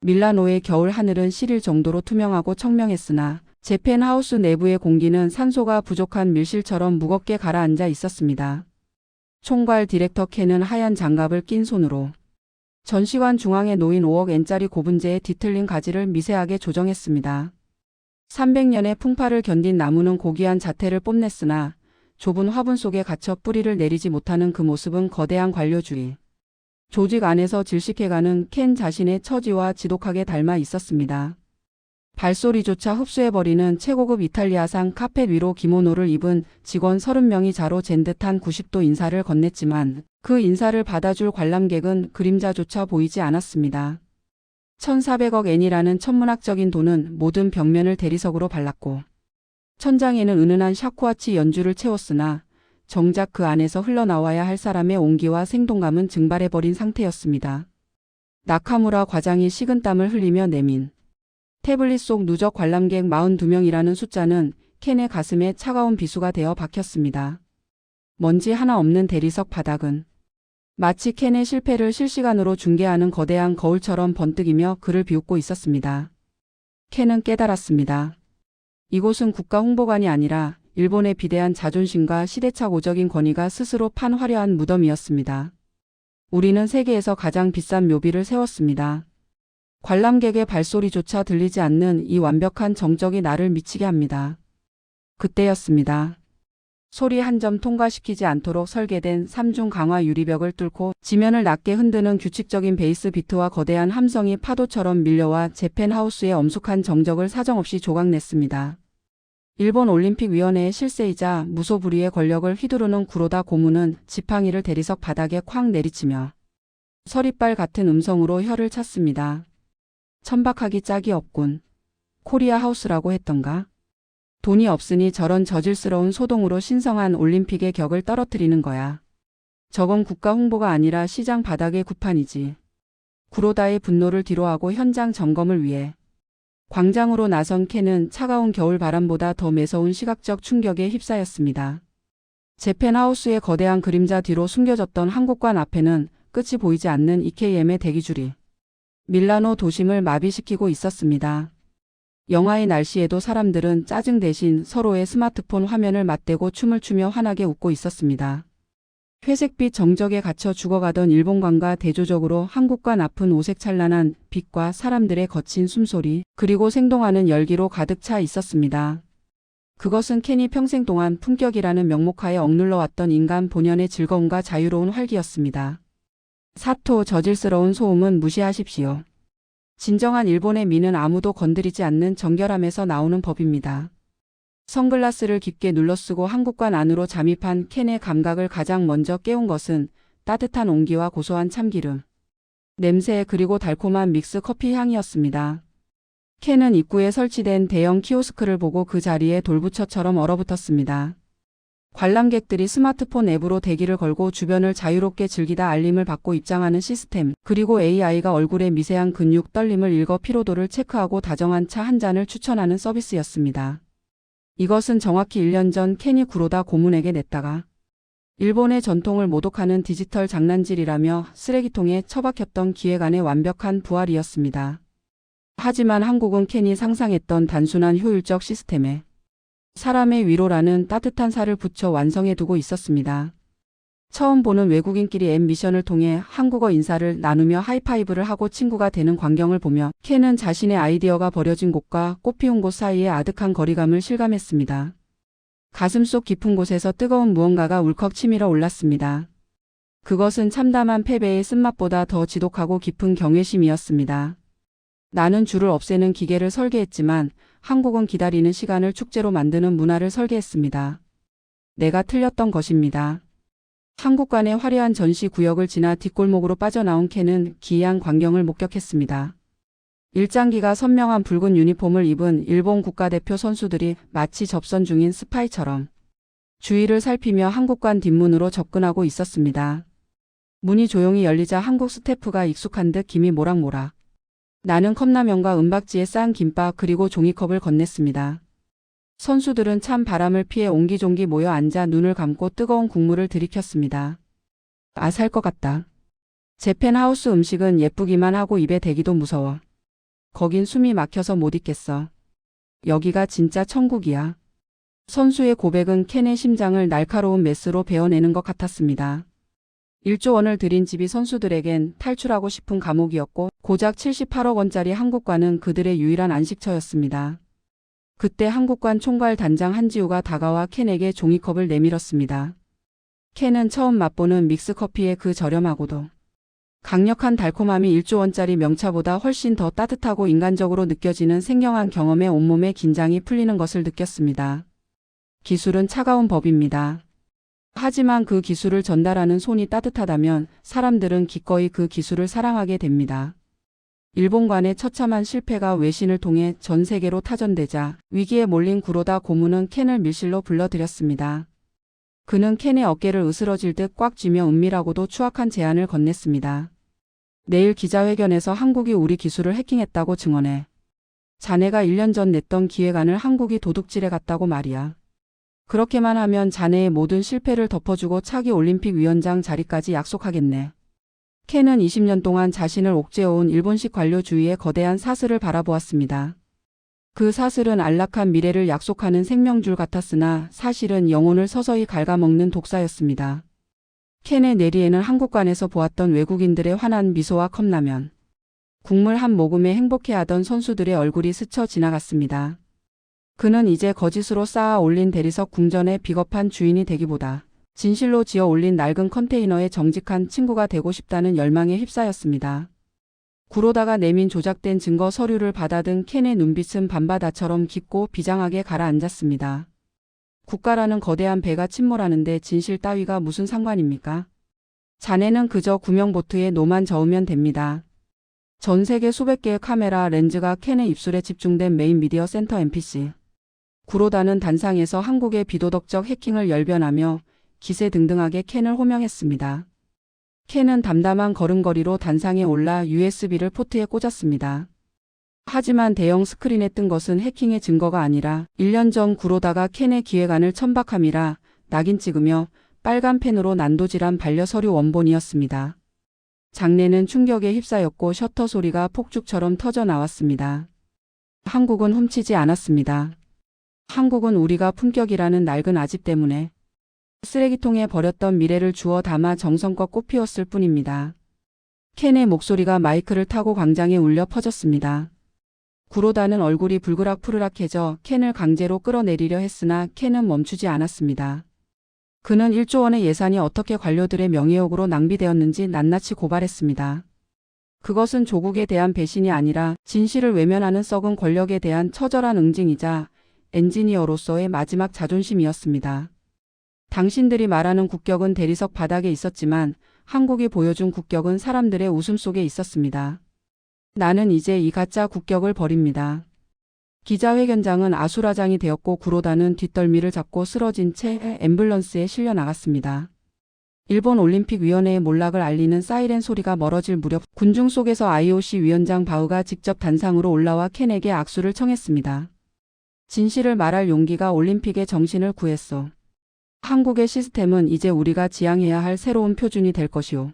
밀라노의 겨울 하늘은 시릴 정도로 투명하고 청명했으나 재팬 하우스 내부의 공기는 산소가 부족한 밀실처럼 무겁게 가라앉아 있었습니다. 총괄 디렉터 켄은 하얀 장갑을 낀 손으로 전시관 중앙에 놓인 5억 엔짜리 고분재의 뒤틀린 가지를 미세하게 조정했습니다. 300년의 풍파를 견딘 나무는 고귀한 자태를 뽐냈으나 좁은 화분 속에 갇혀 뿌리를 내리지 못하는 그 모습은 거대한 관료주의 조직 안에서 질식해가는 켄 자신의 처지와 지독하게 닮아 있었습니다. 발소리조차 흡수해버리는 최고급 이탈리아산 카펫 위로 기모노를 입은 직원 30명이 자로 잰 듯한 90도 인사를 건넸지만 그 인사를 받아줄 관람객은 그림자조차 보이지 않았습니다. 1400억 엔이라는 천문학적인 돈은 모든 벽면을 대리석으로 발랐고 천장에는 은은한 샤쿠아치 연주를 채웠으나 정작 그 안에서 흘러나와야 할 사람의 온기와 생동감은 증발해버린 상태였습니다. 나카무라 과장이 식은땀을 흘리며 내민 태블릿 속 누적 관람객 42명이라는 숫자는 켄의 가슴에 차가운 비수가 되어 박혔습니다. 먼지 하나 없는 대리석 바닥은 마치 켄의 실패를 실시간으로 중계하는 거대한 거울처럼 번뜩이며 그를 비웃고 있었습니다. 켄은 깨달았습니다. 이곳은 국가 홍보관이 아니라 일본의 비대한 자존심과 시대착오적인 권위가 스스로 판 화려한 무덤이었습니다. 우리는 세계에서 가장 비싼 묘비를 세웠습니다. 관람객의 발소리조차 들리지 않는 이 완벽한 정적이 나를 미치게 합니다. 그때였습니다. 소리 한 점 통과시키지 않도록 설계된 3중 강화 유리벽을 뚫고 지면을 낮게 흔드는 규칙적인 베이스 비트와 거대한 함성이 파도처럼 밀려와 재팬 하우스의 엄숙한 정적을 사정없이 조각냈습니다. 일본 올림픽위원회의 실세이자 무소불위의 권력을 휘두르는 구로다 고문은 지팡이를 대리석 바닥에 쾅 내리치며 서리빨 같은 음성으로 혀를 찼습니다. 천박하기 짝이 없군. 코리아 하우스라고 했던가? 돈이 없으니 저런 저질스러운 소동으로 신성한 올림픽의 격을 떨어뜨리는 거야. 저건 국가 홍보가 아니라 시장 바닥의 구판이지. 구로다의 분노를 뒤로하고 현장 점검을 위해 광장으로 나선 켄은 차가운 겨울 바람보다 더 매서운 시각적 충격에 휩싸였습니다. 재팬 하우스의 거대한 그림자 뒤로 숨겨졌던 한국관 앞에는 끝이 보이지 않는 EKM의 대기줄이 밀라노 도심을 마비시키고 있었습니다. 영하의 날씨에도 사람들은 짜증 대신 서로의 스마트폰 화면을 맞대고 춤을 추며 환하게 웃고 있었습니다. 회색빛 정적에 갇혀 죽어가던 일본관과 대조적으로 한국관 앞은 오색찬란한 빛과 사람들의 거친 숨소리 그리고 생동하는 열기로 가득 차 있었습니다. 그것은 켄이 평생 동안 품격이라는 명목하에 억눌러왔던 인간 본연의 즐거움과 자유로운 활기였습니다. 사토 저질스러운 소음은 무시하십시오. 진정한 일본의 미는 아무도 건드리지 않는 정결함에서 나오는 법입니다. 선글라스를 깊게 눌러쓰고 한국관 안으로 잠입한 켄의 감각을 가장 먼저 깨운 것은 따뜻한 온기와 고소한 참기름 냄새 그리고 달콤한 믹스 커피 향이었습니다. 켄은 입구에 설치된 대형 키오스크를 보고 그 자리에 돌부처처럼 얼어붙었습니다. 관람객들이 스마트폰 앱으로 대기를 걸고 주변을 자유롭게 즐기다 알림을 받고 입장하는 시스템, 그리고 AI가 얼굴의 미세한 근육 떨림을 읽어 피로도를 체크하고 다정한 차 한 잔을 추천하는 서비스였습니다. 이것은 정확히 1년 전 켄이 구로다 고문에게 냈다가 일본의 전통을 모독하는 디지털 장난질이라며 쓰레기통에 처박혔던 기획안의 완벽한 부활이었습니다. 하지만 한국은 켄이 상상했던 단순한 효율적 시스템에 사람의 위로라는 따뜻한 살을 붙여 완성해두고 있었습니다. 처음 보는 외국인끼리 앱 미션을 통해 한국어 인사를 나누며 하이파이브를 하고 친구가 되는 광경을 보며 켄은 자신의 아이디어가 버려진 곳과 꽃피운 곳 사이의 아득한 거리감을 실감했습니다. 가슴속 깊은 곳에서 뜨거운 무언가가 울컥 치밀어 올랐습니다. 그것은 참담한 패배의 쓴맛보다 더 지독하고 깊은 경외심이었습니다. 나는 줄을 없애는 기계를 설계했지만 한국은 기다리는 시간을 축제로 만드는 문화를 설계했습니다. 내가 틀렸던 것입니다. 한국관의 화려한 전시 구역을 지나 뒷골목으로 빠져나온 켄은 기이한 광경을 목격했습니다. 일장기가 선명한 붉은 유니폼을 입은 일본 국가대표 선수들이 마치 접선 중인 스파이처럼 주위를 살피며 한국관 뒷문으로 접근하고 있었습니다. 문이 조용히 열리자 한국 스태프가 익숙한 듯 김이 모락모락. 나는 컵라면과 은박지에 쌓은 김밥 그리고 종이컵을 건넸습니다. 선수들은 찬 바람을 피해 옹기종기 모여 앉아 눈을 감고 뜨거운 국물을 들이켰습니다. 살 것 같다. 재팬 하우스 음식은 예쁘기만 하고 입에 대기도 무서워. 거긴 숨이 막혀서 못 있겠어. 여기가 진짜 천국이야. 선수의 고백은 켄의 심장을 날카로운 메스로 베어내는 것 같았습니다. 1조 원을 들인 집이 선수들에겐 탈출하고 싶은 감옥이었고 고작 78억 원짜리 한국관은 그들의 유일한 안식처였습니다. 그때 한국관 총괄 단장 한지우가 다가와 켄에게 종이컵을 내밀었습니다. 켄은 처음 맛보는 믹스커피의 그 저렴하고도 강력한 달콤함이 1조 원짜리 명차보다 훨씬 더 따뜻하고 인간적으로 느껴지는 생경한 경험에 온몸의 긴장이 풀리는 것을 느꼈습니다. 기술은 차가운 법입니다. 하지만 그 기술을 전달하는 손이 따뜻하다면 사람들은 기꺼이 그 기술을 사랑하게 됩니다. 일본관의 처참한 실패가 외신을 통해 전 세계로 타전되자 위기에 몰린 구로다 고문은 켄을 밀실로 불러들였습니다. 그는 켄의 어깨를 으스러질 듯 꽉 쥐며 은밀하고도 추악한 제안을 건넸습니다. 내일 기자회견에서 한국이 우리 기술을 해킹했다고 증언해. 자네가 1년 전 냈던 기획안을 한국이 도둑질해 갔다고 말이야. 그렇게만 하면 자네의 모든 실패를 덮어주고 차기 올림픽 위원장 자리까지 약속하겠네. 켄은 20년 동안 자신을 옥죄어온 일본식 관료주의의 거대한 사슬을 바라보았습니다. 그 사슬은 안락한 미래를 약속하는 생명줄 같았으나 사실은 영혼을 서서히 갉아먹는 독사였습니다. 켄의 내리에는 한국관에서 보았던 외국인들의 환한 미소와 컵라면, 국물 한 모금에 행복해하던 선수들의 얼굴이 스쳐 지나갔습니다. 그는 이제 거짓으로 쌓아 올린 대리석 궁전의 비겁한 주인이 되기보다 진실로 지어 올린 낡은 컨테이너의 정직한 친구가 되고 싶다는 열망에 휩싸였습니다. 구로다가 내민 조작된 증거 서류를 받아든 켄의 눈빛은 밤바다처럼 깊고 비장하게 가라앉았습니다. 국가라는 거대한 배가 침몰하는데 진실 따위가 무슨 상관입니까? 자네는 그저 구명보트에 노만 저으면 됩니다. 전 세계 수백 개의 카메라 렌즈가 켄의 입술에 집중된 메인 미디어 센터 MPC. 구로다는 단상에서 한국의 비도덕적 해킹을 열변하며 기세등등하게 켄을 호명했습니다. 켄은 담담한 걸음걸이로 단상에 올라 USB를 포트에 꽂았습니다. 하지만 대형 스크린에 뜬 것은 해킹의 증거가 아니라 1년 전 구로다가 켄의 기획안을 천박함이라 낙인 찍으며 빨간 펜으로 난도질한 반려서류 원본이었습니다. 장내는 충격에 휩싸였고 셔터 소리가 폭죽처럼 터져 나왔습니다. 한국은 훔치지 않았습니다. 한국은 우리가 품격이라는 낡은 아집 때문에 쓰레기통에 버렸던 미래를 주워 담아 정성껏 꽃피웠을 뿐입니다. 켄의 목소리가 마이크를 타고 광장에 울려 퍼졌습니다. 구로다는 얼굴이 불그락푸르락해져 켄을 강제로 끌어내리려 했으나 켄은 멈추지 않았습니다. 그는 1조 원의 예산이 어떻게 관료들의 명예욕으로 낭비되었는지 낱낱이 고발했습니다. 그것은 조국에 대한 배신이 아니라 진실을 외면하는 썩은 권력에 대한 처절한 응징이자 엔지니어로서의 마지막 자존심이었습니다. 당신들이 말하는 국격은 대리석 바닥에 있었지만 한국이 보여준 국격은 사람들의 웃음 속에 있었습니다. 나는 이제 이 가짜 국격을 버립니다. 기자회견장은 아수라장이 되었고 구로다는 뒷덜미를 잡고 쓰러진 채 앰뷸런스에 실려 나갔습니다. 일본 올림픽위원회의 몰락을 알리는 사이렌 소리가 멀어질 무렵 군중 속에서 IOC 위원장 바우가 직접 단상으로 올라와 켄에게 악수를 청했습니다. 진실을 말할 용기가 올림픽의 정신을 구했소. 한국의 시스템은 이제 우리가 지향해야 할 새로운 표준이 될 것이오.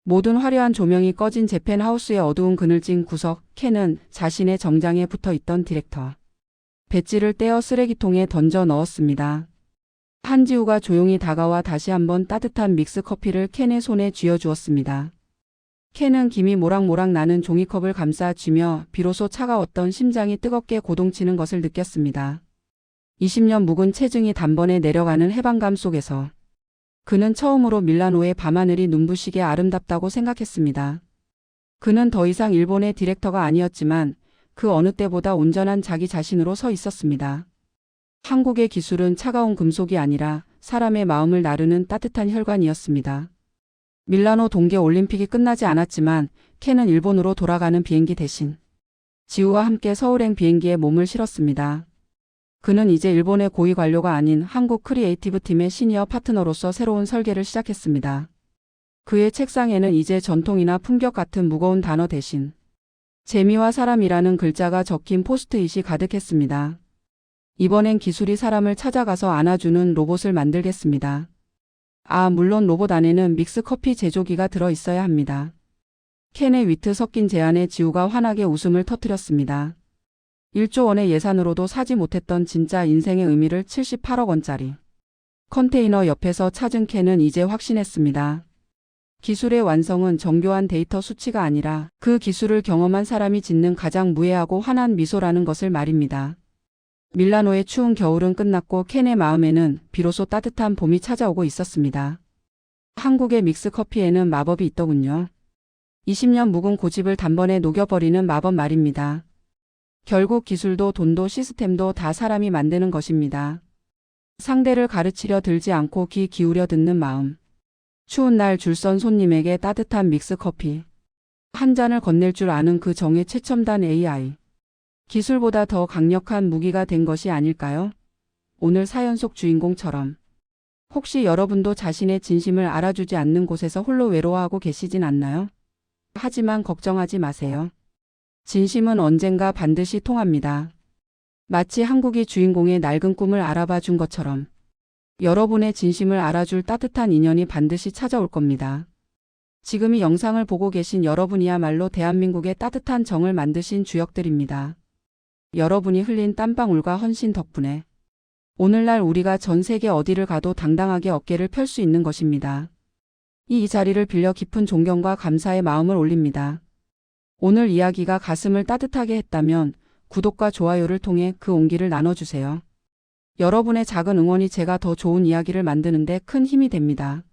모든 화려한 조명이 꺼진 재팬 하우스의 어두운 그늘진 구석, 켄은 자신의 정장에 붙어있던 디렉터 배지를 떼어 쓰레기통에 던져 넣었습니다. 한지우가 조용히 다가와 다시 한번 따뜻한 믹스 커피를 켄의 손에 쥐어주었습니다. 켄은 김이 모락모락 나는 종이컵을 감싸 쥐며 비로소 차가웠던 심장이 뜨겁게 고동치는 것을 느꼈습니다. 20년 묵은 체증이 단번에 내려가는 해방감 속에서 그는 처음으로 밀라노의 밤하늘이 눈부시게 아름답다고 생각했습니다. 그는 더 이상 일본의 디렉터가 아니었지만 그 어느 때보다 온전한 자기 자신으로 서 있었습니다. 한국의 기술은 차가운 금속이 아니라 사람의 마음을 나르는 따뜻한 혈관이었습니다. 밀라노 동계올림픽이 끝나지 않았지만 켄은 일본으로 돌아가는 비행기 대신 지우와 함께 서울행 비행기에 몸을 실었습니다. 그는 이제 일본의 고위 관료가 아닌 한국 크리에이티브 팀의 시니어 파트너로서 새로운 설계를 시작했습니다. 그의 책상에는 이제 전통이나 품격 같은 무거운 단어 대신 재미와 사람이라는 글자가 적힌 포스트잇이 가득했습니다. 이번엔 기술이 사람을 찾아가서 안아주는 로봇을 만들겠습니다. 물론 로봇 안에는 믹스 커피 제조기가 들어 있어야 합니다. 켄의 위트 섞인 제안에 지우가 환하게 웃음을 터뜨렸습니다. 1조 원의 예산으로도 사지 못했던 진짜 인생의 의미를 78억 원짜리 컨테이너 옆에서 찾은 켄은 이제 확신했습니다. 기술의 완성은 정교한 데이터 수치가 아니라 그 기술을 경험한 사람이 짓는 가장 무해하고 환한 미소라는 것을 말입니다. 밀라노의 추운 겨울은 끝났고 켄의 마음에는 비로소 따뜻한 봄이 찾아오고 있었습니다. 한국의 믹스커피에는 마법이 있더군요. 20년 묵은 고집을 단번에 녹여버리는 마법 말입니다. 결국 기술도 돈도 시스템도 다 사람이 만드는 것입니다. 상대를 가르치려 들지 않고 귀 기울여 듣는 마음. 추운 날 줄선 손님에게 따뜻한 믹스커피. 한 잔을 건넬 줄 아는 그 정의 최첨단 AI. 기술보다 더 강력한 무기가 된 것이 아닐까요? 오늘 사연 속 주인공처럼. 혹시 여러분도 자신의 진심을 알아주지 않는 곳에서 홀로 외로워하고 계시진 않나요? 하지만 걱정하지 마세요. 진심은 언젠가 반드시 통합니다. 마치 한국이 주인공의 낡은 꿈을 알아봐 준 것처럼 여러분의 진심을 알아줄 따뜻한 인연이 반드시 찾아올 겁니다. 지금 이 영상을 보고 계신 여러분이야말로 대한민국의 따뜻한 정을 만드신 주역들입니다. 여러분이 흘린 땀방울과 헌신 덕분에 오늘날 우리가 전 세계 어디를 가도 당당하게 어깨를 펼 수 있는 것입니다. 이 자리를 빌려 깊은 존경과 감사의 마음을 올립니다. 오늘 이야기가 가슴을 따뜻하게 했다면 구독과 좋아요를 통해 그 온기를 나눠주세요. 여러분의 작은 응원이 제가 더 좋은 이야기를 만드는데 큰 힘이 됩니다.